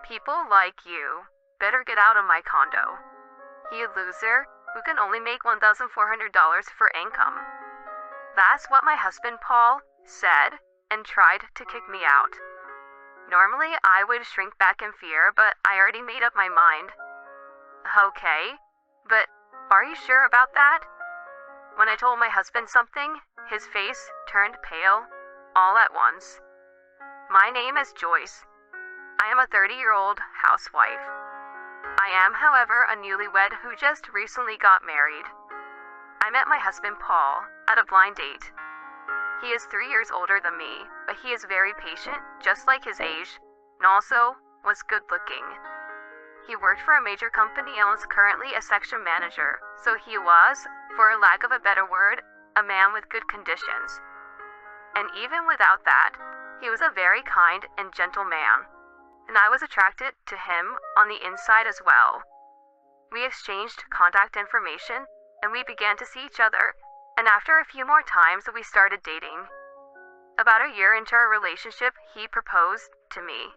People like you better get out of my condo. You loser who can only make $1,400 for income. That's what my husband Paul said and tried to kick me out. Normally, I would shrink back in fear, but I already made up my mind. Okay, but are you sure about that? When I told my husband something, his face turned pale all at once. My name is Joyce. I am a 30-year-old housewife. I am, however, a newlywed who just recently got married. I met my husband Paul at a blind date. He is 3 years older than me, but he is very patient, just like his age, and also was good looking. He worked for a major company and was currently a section manager, so he was, for a lack of a better word, a man with good conditions. And even without that, he was a very kind and gentle man, and I was attracted to him on the inside as well. We exchanged contact information, and we began to see each other, and after a few more times, we started dating. About a year into our relationship, he proposed to me.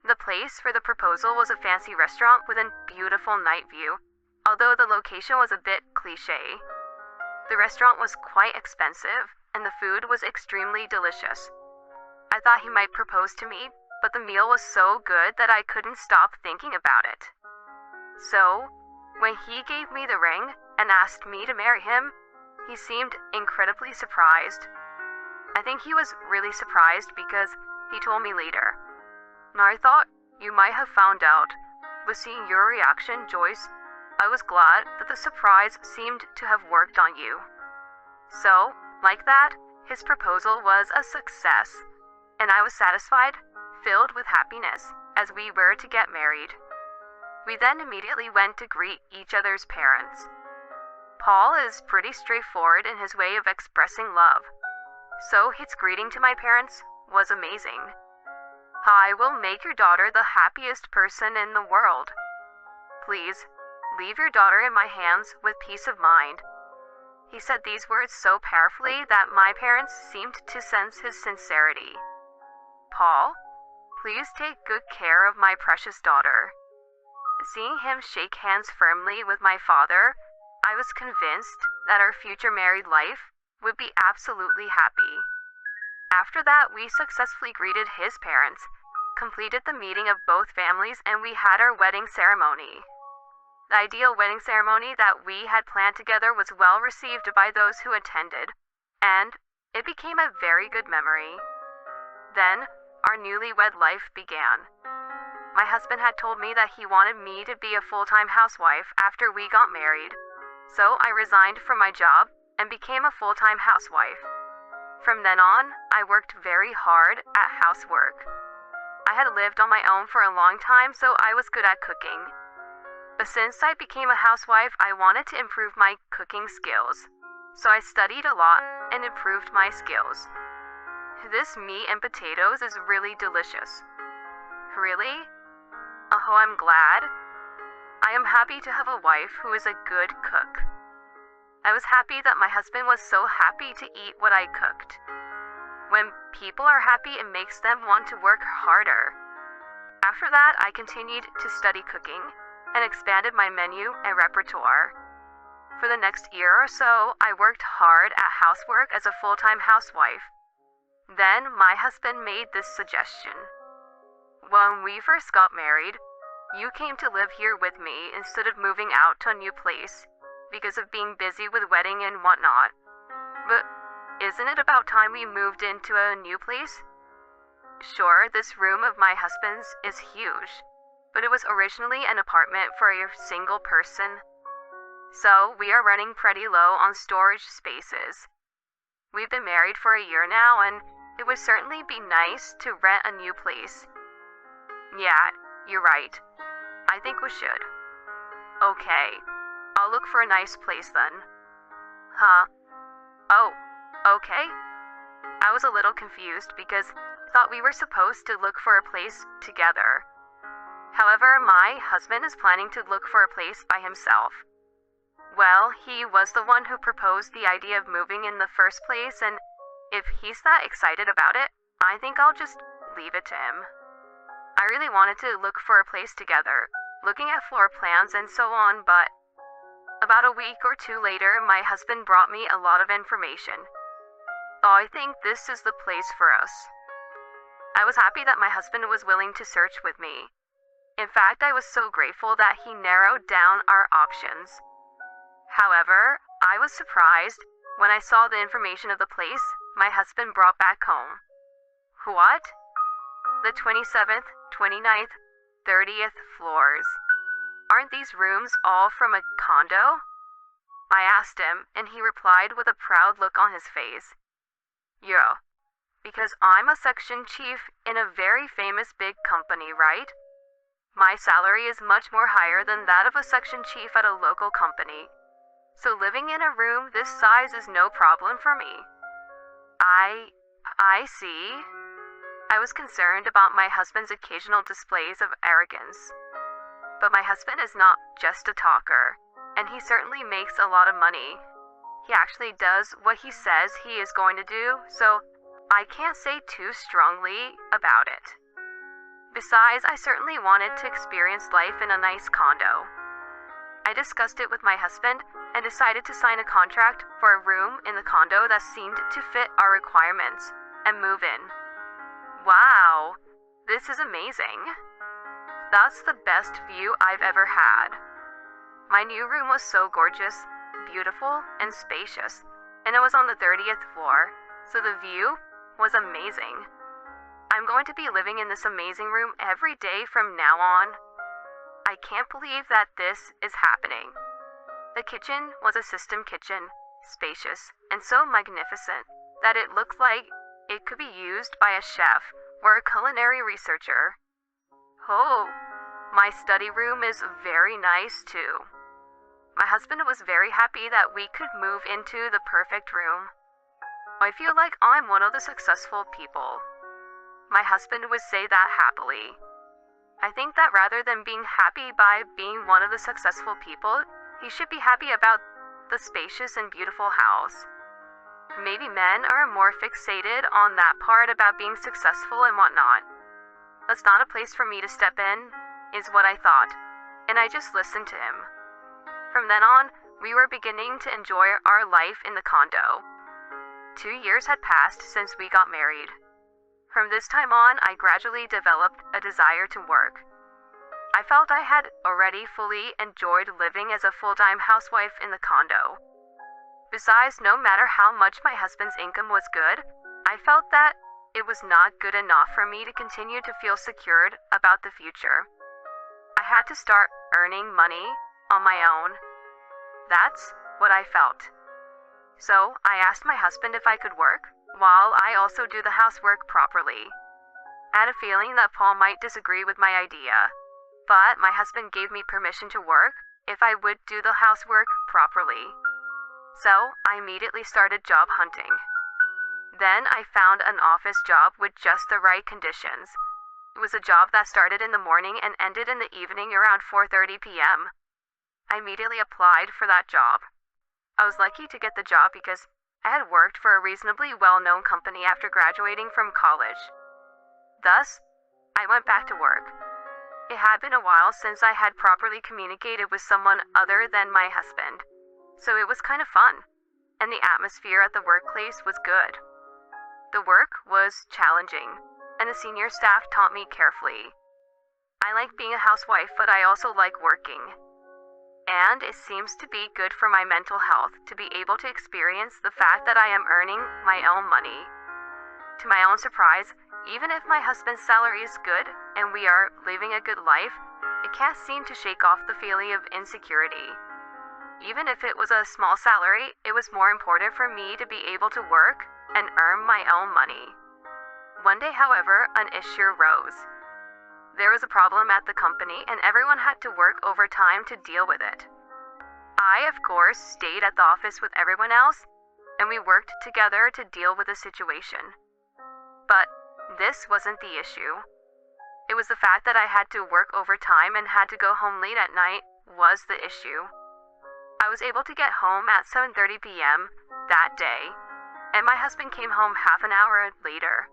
The place for the proposal was a fancy restaurant with a beautiful night view, although the location was a bit cliché. The restaurant was quite expensive, and the food was extremely delicious. I thought he might propose to me, but the meal was so good that I couldn't stop thinking about it. So, when he gave me the ring and asked me to marry him, he seemed incredibly surprised. I think he was really surprised because he told me later. Now I thought you might have found out, but seeing your reaction, Joyce, I was glad that the surprise seemed to have worked on you. So, like that, his proposal was a success, and I was satisfied, filled with happiness, as we were to get married. We then immediately went to greet each other's parents. Paul is pretty straightforward in his way of expressing love, so his greeting to my parents was amazing. I will make your daughter the happiest person in the world. Please, leave your daughter in my hands with peace of mind. He said these words so powerfully that my parents seemed to sense his sincerity. Paul, please take good care of my precious daughter. Seeing him shake hands firmly with my father, I was convinced that our future married life would be absolutely happy. After that, we successfully greeted his parents, completed the meeting of both families, and we had our wedding ceremony. The ideal wedding ceremony that we had planned together was well received by those who attended, and it became a very good memory. Then, our newlywed life began. My husband had told me that he wanted me to be a full-time housewife after we got married, so I resigned from my job and became a full-time housewife. From then on, I worked very hard at housework. I had lived on my own for a long time, so I was good at cooking. But since I became a housewife, I wanted to improve my cooking skills, so I studied a lot and improved my skills. This meat and potatoes is really delicious. Really? Oh, I'm glad. I am happy to have a wife who is a good cook. I was happy that my husband was so happy to eat what I cooked. When people are happy, it makes them want to work harder. After that, I continued to study cooking and expanded my menu and repertoire. For the next year or so, I worked hard at housework as a full-time housewife. Then my husband made this suggestion. When we first got married, you came to live here with me instead of moving out to a new place because of being busy with wedding and whatnot. But isn't it about time we moved into a new place? Sure, this room of my husband's is huge, but it was originally an apartment for a single person. So we are running pretty low on storage spaces. We've been married for a year now, and it would certainly be nice to rent a new place. Yeah, you're right. I think we should. Okay, I'll look for a nice place then. Huh? Oh, okay. I was a little confused because I thought we were supposed to look for a place together. However, my husband is planning to look for a place by himself. Well, he was the one who proposed the idea of moving in the first place, and if he's that excited about it, I think I'll just leave it to him. I really wanted to look for a place together, looking at floor plans and so on, but about a week or two later, my husband brought me a lot of information. Oh, I think this is the place for us. I was happy that my husband was willing to search with me. In fact, I was so grateful that he narrowed down our options. However, I was surprised when I saw the information of the place my husband brought back home. What? The 27th, 29th, 30th floors. Aren't these rooms all from a condo? I asked him, and he replied with a proud look on his face. Yeah, because I'm a section chief in a very famous big company, right? My salary is much more higher than that of a section chief at a local company. So living in a room this size is no problem for me. I see. I was concerned about my husband's occasional displays of arrogance. But my husband is not just a talker, and he certainly makes a lot of money. He actually does what he says he is going to do, so I can't say too strongly about it. Besides, I certainly wanted to experience life in a nice condo. I discussed it with my husband and decided to sign a contract for a room in the condo that seemed to fit our requirements and move in. Wow, this is amazing. That's the best view I've ever had. My new room was so gorgeous, beautiful, and spacious, and it was on the 30th floor, so the view was amazing. I'm going to be living in this amazing room every day from now on. I can't believe that this is happening. The kitchen was a system kitchen, spacious, and so magnificent that it looked like it could be used by a chef or a culinary researcher. Oh, my study room is very nice too. My husband was very happy that we could move into the perfect room. I feel like I'm one of the successful people. My husband would say that happily. I think that rather than being happy by being one of the successful people, he should be happy about the spacious and beautiful house. Maybe men are more fixated on that part about being successful and whatnot. That's not a place for me to step in, is what I thought, and I just listened to him. From then on, we were beginning to enjoy our life in the condo. 2 years had passed since we got married. From this time on, I gradually developed a desire to work. I felt I had already fully enjoyed living as a full-time housewife in the condo. Besides, no matter how much my husband's income was good, I felt that it was not good enough for me to continue to feel secured about the future. I had to start earning money on my own. That's what I felt. So I asked my husband if I could work, while I also do the housework properly. I had a feeling that Paul might disagree with my idea, but my husband gave me permission to work if I would do the housework properly. So I immediately started job hunting. Then I found an office job with just the right conditions. It was a job that started in the morning and ended in the evening around 4:30 p.m. I immediately applied for that job. I was lucky to get the job because I had worked for a reasonably well-known company after graduating from college. Thus, I went back to work. It had been a while since I had properly communicated with someone other than my husband, so it was kind of fun, and the atmosphere at the workplace was good. The work was challenging, and the senior staff taught me carefully. I like being a housewife, but I also like working. And it seems to be good for my mental health to be able to experience the fact that I am earning my own money. To my own surprise, even if my husband's salary is good and we are living a good life, it can't seem to shake off the feeling of insecurity. Even if it was a small salary, it was more important for me to be able to work and earn my own money. One day, however, an issue arose. There was a problem at the company and everyone had to work overtime to deal with it. I, of course, stayed at the office with everyone else, and we worked together to deal with the situation. But this wasn't the issue. It was the fact that I had to work overtime and had to go home late at night was the issue. I was able to get home at 7:30 p.m. that day, and my husband came home half an hour later.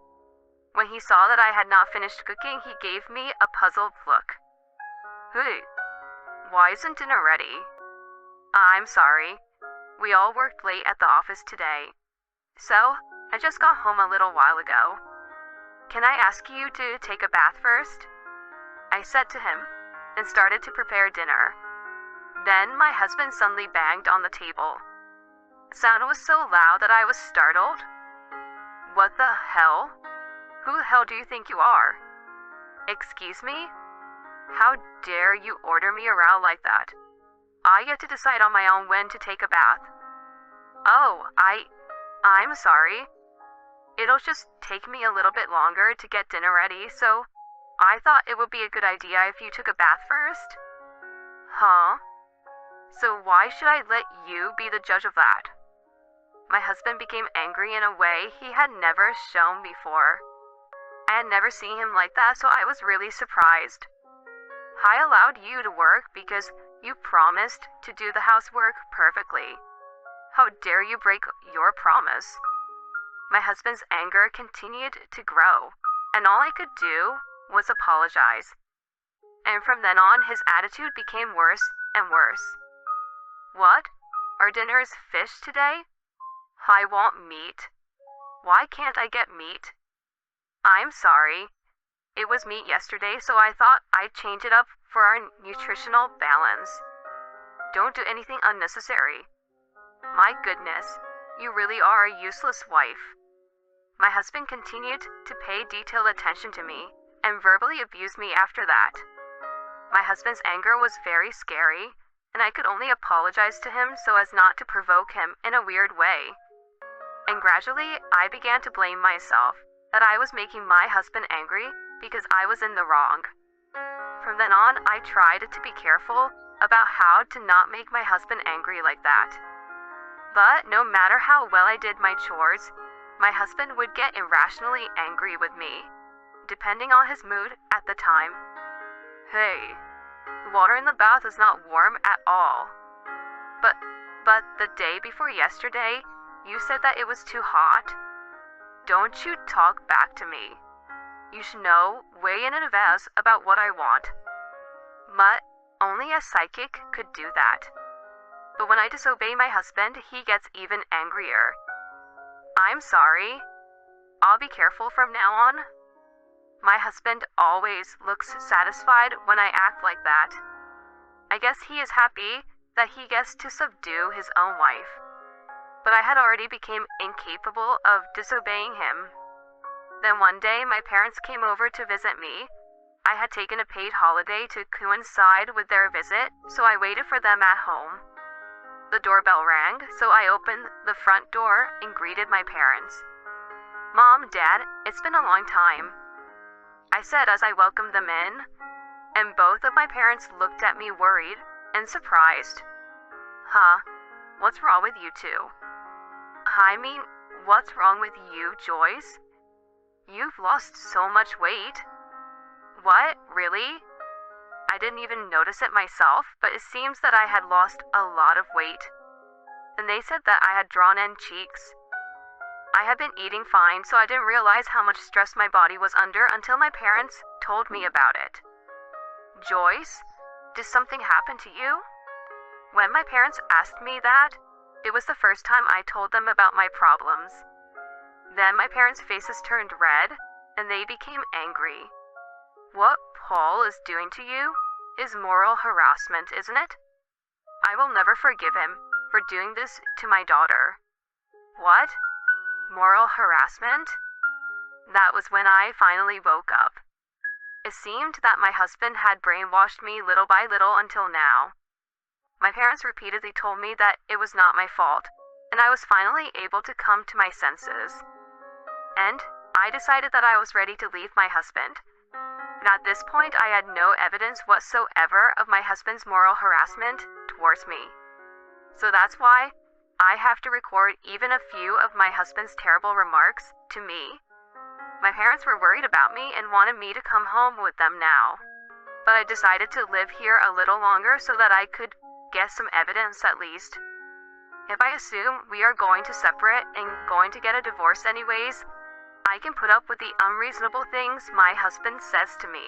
When he saw that I had not finished cooking, he gave me a puzzled look. Hey, why isn't dinner ready? I'm sorry. We all worked late at the office today. So, I just got home a little while ago. Can I ask you to take a bath first? I said to him, and started to prepare dinner. Then my husband suddenly banged on the table. The sound was so loud that I was startled. What the hell? Who the hell do you think you are? Excuse me? How dare you order me around like that? I get to decide on my own when to take a bath. Oh, I'm sorry. It'll just take me a little bit longer to get dinner ready, so I thought it would be a good idea if you took a bath first. Huh? So why should I let you be the judge of that? My husband became angry in a way he had never shown before. I had never seen him like that, so I was really surprised. I allowed you to work because you promised to do the housework perfectly. How dare you break your promise? My husband's anger continued to grow, and all I could do was apologize. And from then on, his attitude became worse and worse. What? Our dinner is fish today? I want meat. Why can't I get meat? I'm sorry. It was meat yesterday, so I thought I'd change it up for our nutritional balance. Don't do anything unnecessary. My goodness, you really are a useless wife. My husband continued to pay detailed attention to me and verbally abused me after that. My husband's anger was very scary, and I could only apologize to him so as not to provoke him in a weird way. And gradually, I began to blame myself that I was making my husband angry because I was in the wrong. From then on, I tried to be careful about how to not make my husband angry like that. But no matter how well I did my chores, my husband would get irrationally angry with me, depending on his mood at the time. Hey, the water in the bath is not warm at all. But the day before yesterday, you said that it was too hot. Don't you talk back to me. You should know way in advance about what I want. But only a psychic could do that. But when I disobey my husband, he gets even angrier. I'm sorry. I'll be careful from now on. My husband always looks satisfied when I act like that. I guess he is happy that he gets to subdue his own wife. But I had already become incapable of disobeying him. Then one day, my parents came over to visit me. I had taken a paid holiday to coincide with their visit, so I waited for them at home. The doorbell rang, so I opened the front door and greeted my parents. Mom, Dad, it's been a long time, I said as I welcomed them in, and both of my parents looked at me worried and surprised. Huh? What's wrong with you two? I mean, what's wrong with you, Joyce? You've lost so much weight. What? Really? I didn't even notice it myself, but it seems that I had lost a lot of weight. And they said that I had drawn-in cheeks. I had been eating fine, so I didn't realize how much stress my body was under until my parents told me about it. Joyce, did something happen to you? When my parents asked me that, it was the first time I told them about my problems. Then my parents' faces turned red, and they became angry. What Paul is doing to you is moral harassment, isn't it? I will never forgive him for doing this to my daughter. What? Moral harassment? That was when I finally woke up. It seemed that my husband had brainwashed me little by little until now. My parents repeatedly told me that it was not my fault, and I was finally able to come to my senses. And I decided that I was ready to leave my husband. And at this point, I had no evidence whatsoever of my husband's moral harassment towards me. So that's why I have to record even a few of my husband's terrible remarks to me. My parents were worried about me and wanted me to come home with them now. But I decided to live here a little longer so that I could get some evidence at least. If I assume we are going to separate and going to get a divorce anyways, I can put up with the unreasonable things my husband says to me.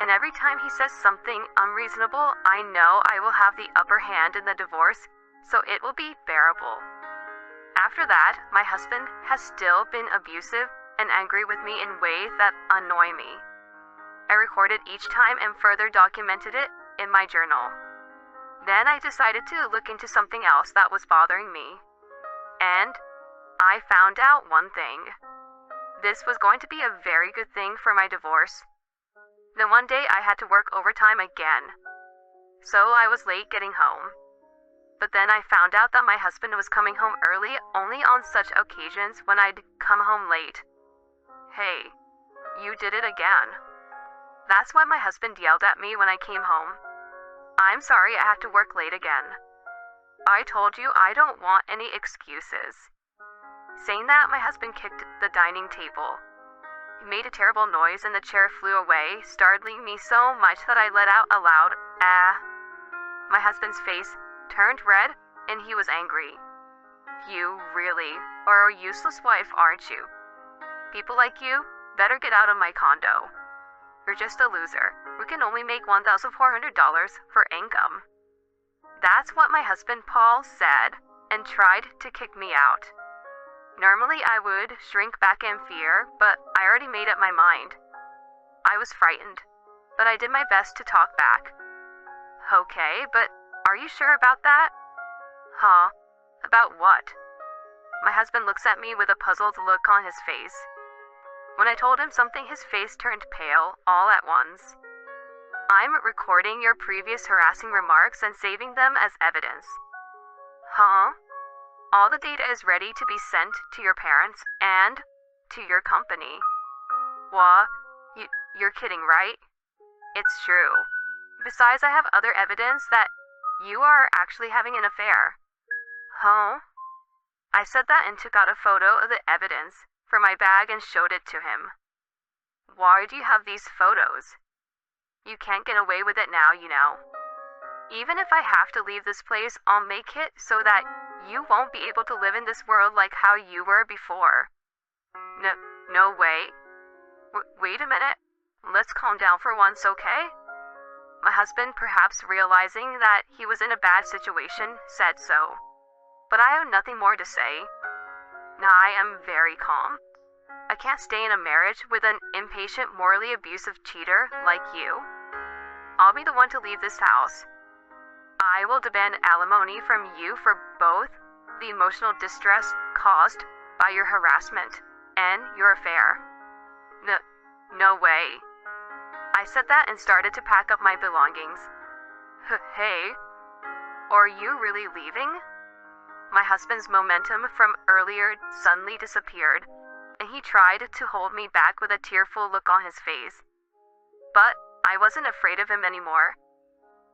And every time he says something unreasonable, I know I will have the upper hand in the divorce, so it will be bearable. After that, my husband has still been abusive and angry with me in ways that annoy me. I recorded each time and further documented it in my journal. Then I decided to look into something else that was bothering me. And I found out one thing. This was going to be a very good thing for my divorce. Then one day I had to work overtime again. So I was late getting home. But then I found out that my husband was coming home early only on such occasions when I'd come home late. Hey, you did it again. That's why my husband yelled at me when I came home. I'm sorry I have to work late again. I told you I don't want any excuses. Saying that, my husband kicked the dining table. He made a terrible noise and the chair flew away, startling me so much that I let out a loud, "Ah." My husband's face turned red and he was angry. You really are a useless wife, aren't you? People like you better get out of my condo. You're just a loser who can only make $1,400 for income. That's what my husband Paul said and tried to kick me out. Normally I would shrink back in fear, but I already made up my mind. I was frightened, but I did my best to talk back. Okay, but are you sure about that? Huh? About what? My husband looks at me with a puzzled look on his face. When I told him something, his face turned pale all at once. I'm recording your previous harassing remarks and saving them as evidence. Huh? All the data is ready to be sent to your parents and to your company. What? You're kidding, right? It's true. Besides, I have other evidence that you are actually having an affair. Huh? I said that and took out a photo of the evidence from my bag and showed it to him. Why do you have these photos? You can't get away with it now, you know. Even if I have to leave this place, I'll make it so that you won't be able to live in this world like how you were before. No way. Wait a minute. Let's calm down for once, okay? My husband, perhaps realizing that he was in a bad situation, said so. But I have nothing more to say. Now I am very calm. I can't stay in a marriage with an impatient, morally abusive cheater like you. I'll be the one to leave this house. I will demand alimony from you for both the emotional distress caused by your harassment and your affair. No way. I said that and started to pack up my belongings. Hey, are you really leaving? My husband's momentum from earlier suddenly disappeared, and he tried to hold me back with a tearful look on his face. But I wasn't afraid of him anymore.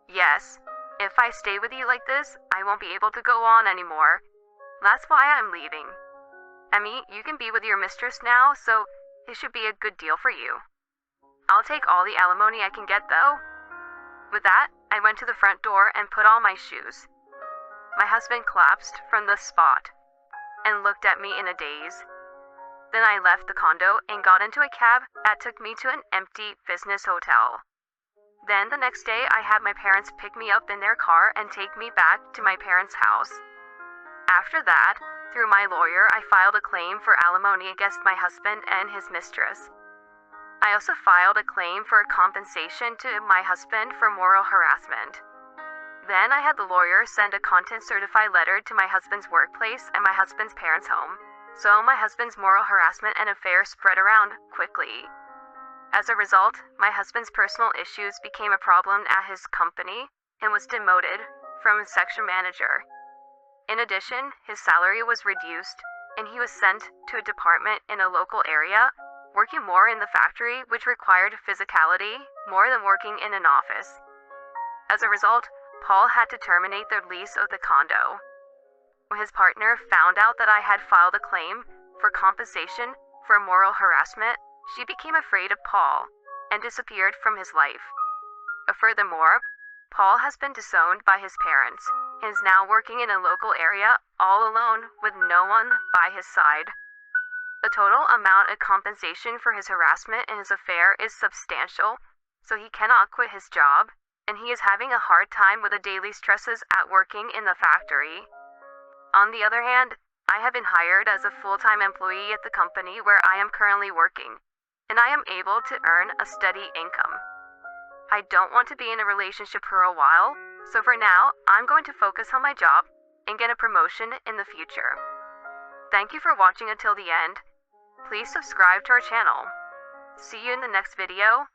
Yes, if I stay with you like this, I won't be able to go on anymore. That's why I'm leaving. I mean, you can be with your mistress now, so it should be a good deal for you. I'll take all the alimony I can get, though. With that, I went to the front door and put on my shoes. My husband collapsed from the spot and looked at me in a daze. Then I left the condo and got into a cab that took me to an empty business hotel. Then the next day, I had my parents pick me up in their car and take me back to my parents' house. After that, through my lawyer, I filed a claim for alimony against my husband and his mistress. I also filed a claim for compensation to my husband for moral harassment. Then I had the lawyer send a content-certified letter to my husband's workplace and my husband's parents' home, so my husband's moral harassment and affair spread around quickly. As a result, my husband's personal issues became a problem at his company and was demoted from section manager. In addition, his salary was reduced, and he was sent to a department in a local area, working more in the factory, which required physicality more than working in an office. As a result, Paul had to terminate the lease of the condo. When his partner found out that I had filed a claim for compensation for moral harassment, she became afraid of Paul and disappeared from his life. Furthermore, Paul has been disowned by his parents and is now working in a local area all alone with no one by his side. The total amount of compensation for his harassment and his affair is substantial, so he cannot quit his job, and he is having a hard time with the daily stresses at working in the factory. On the other hand, I have been hired as a full-time employee at the company where I am currently working, and I am able to earn a steady income. I don't want to be in a relationship for a while, so for now, I'm going to focus on my job and get a promotion in the future. Thank you for watching until the end. Please subscribe to our channel. See you in the next video.